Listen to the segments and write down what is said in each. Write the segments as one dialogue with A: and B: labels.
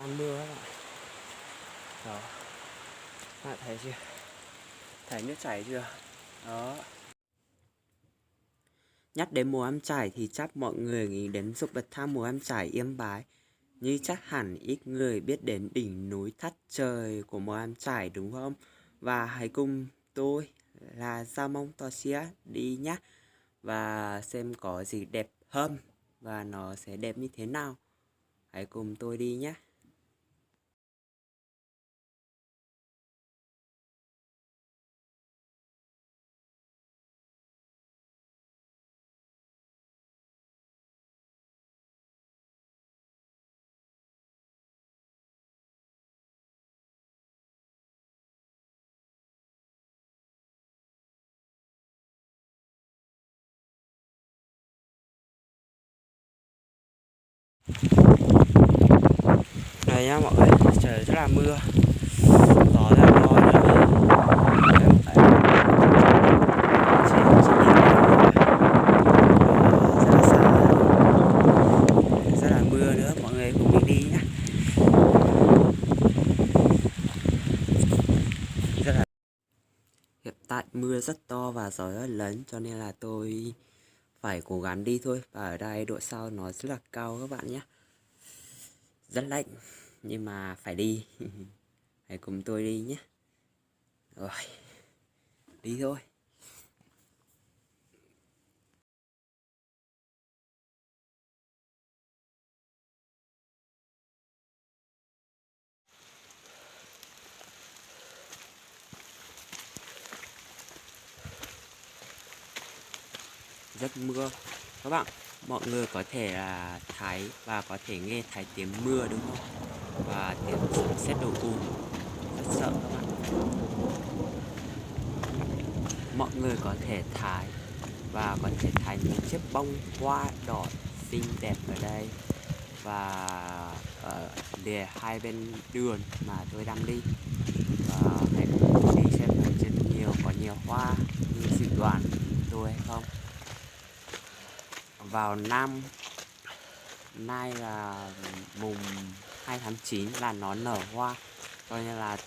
A: đang mưa các bạn. Đó, các bạn thấy chưa? Thấy nước chảy chưa? Đó. Nhắc đến mùa ăn chải thì chắc mọi người nghĩ đến dục bậc thang mùa ăn chải Yên Bái. Nhưng chắc hẳn ít người biết đến đỉnh núi Thắt Trời của mùa ăn chải đúng không? Và hãy cùng tôi là Gia Mông Toshia đi nhé. Và xem có gì đẹp hơn và nó sẽ đẹp như thế nào. Hãy cùng tôi đi nhé. Đây nhá mọi người, trời rất là mưa. Gió ra to nữa. Rất là mưa nữa, mọi người cùng mình đi nhé. Hiện tại mưa rất to và gió rất lớn cho nên là tôi phải cố gắng đi thôi. Và ở đây độ sau nó rất là cao các bạn nhé. Rất lạnh nhưng mà phải đi. Hãy cùng tôi đi nhé. Rồi, đi thôi. Rất mưa các bạn. Mọi người có thể là thấy và có thể nghe thấy tiếng mưa đúng không? Và tiếng sấm sét đổ ùm. Rất sợ các bạn. Mọi người có thể thấy và có thể thấy những chiếc bông hoa đỏ xinh đẹp ở đây. Và ở lìa hai bên đường mà tôi đang đi. Và hãy cùng đi xem ở trên có nhiều hoa như dự đoán tôi hay không. Vào năm nay là mùng 2 tháng 9 là nó nở hoa, cho nên là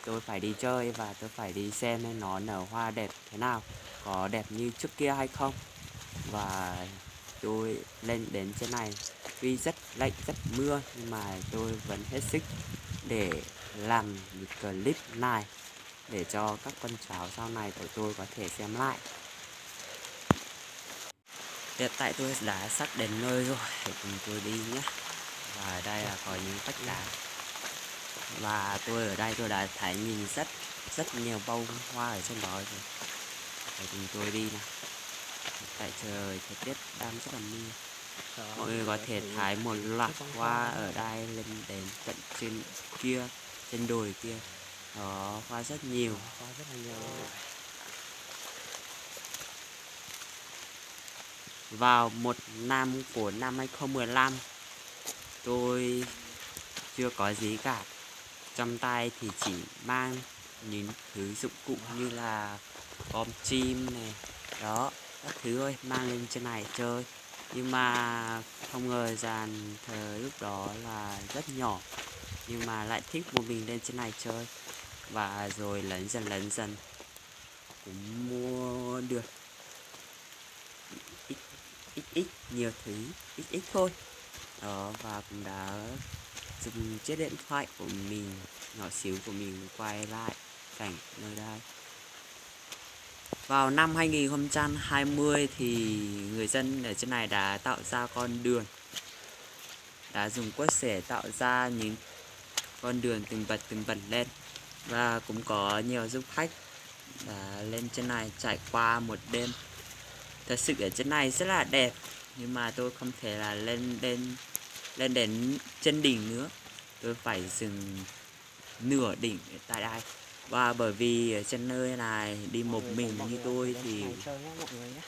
A: tôi phải đi chơi và tôi phải đi xem nó nở hoa đẹp thế nào, có đẹp như trước kia hay không. Và tôi lên đến trên này tuy rất lạnh rất mưa nhưng mà tôi vẫn hết sức để làm clip này để cho các con cháu sau này của tôi có thể xem lại. Hiện tại tôi đã sắp đến nơi rồi, hãy cùng tôi đi nhé. Và ở đây là có những vách đá. Và tôi ở đây tôi đã thấy nhìn rất nhiều bông hoa ở trên đó rồi. Hãy cùng tôi đi nào. Tại trời thời tiết đang rất là mưa. Mọi người có thể thấy một loạt hoa ở đây lên đến tận trên kia, trên đồi kia. Đó, hoa rất nhiều. Vào một năm của năm 2015, tôi chưa có gì cả. Trong tay thì chỉ mang những thứ dụng cụ như là con chim này, đó, các thứ thôi, mang lên trên này chơi. Nhưng mà không ngờ rằng thời lúc đó là rất nhỏ, nhưng mà lại thích một mình lên trên này chơi. Và rồi lớn dần cũng mua được ít nhiều thứ, ít thôi. Đó, và cũng đã dùng chiếc điện thoại của mình nhỏ xíu của mình quay lại cảnh nơi đây. Vào năm 2020 thì người dân ở trên này đã tạo ra con đường, đã dùng cuốc sẻ tạo ra những con đường từng bật lên. Và cũng có nhiều du khách đã lên trên này trải qua một đêm. Thật sự ở trên này rất là đẹp, nhưng mà tôi không thể là lên đến chân đỉnh nữa. Tôi phải dừng nửa đỉnh ở tại đây. Và bởi vì ở trên nơi này đi một mình như tôi thì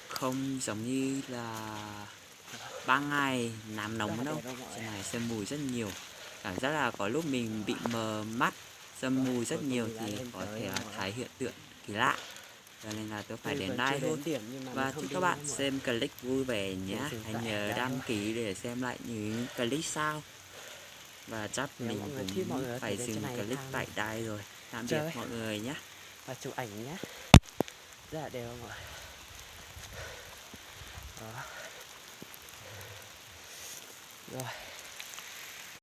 A: không giống như là ban ngày nắng nóng đâu. Trên này sương mù rất nhiều. Cảm giác là có lúc mình bị mờ mắt, sương mù rất nhiều thì có thể thấy hiện tượng kỳ lạ. Cho nên là tôi phải đến đây thôi. Và chúc các bạn xem clip vui vẻ nhé. Hãy nhớ đăng ký để xem lại những clip sau. Và chắc
B: Nếu
A: mình
B: mọi người thích,
A: cũng
B: mọi người có thể
A: phải
B: đến chỗ
A: dừng
B: này
A: clip
B: tham
A: tại đây rồi. Tạm biệt
B: chơi
A: mọi người nhé.
B: và chụp ảnh nhé. Rất là đều mọi người. Đó. Rồi.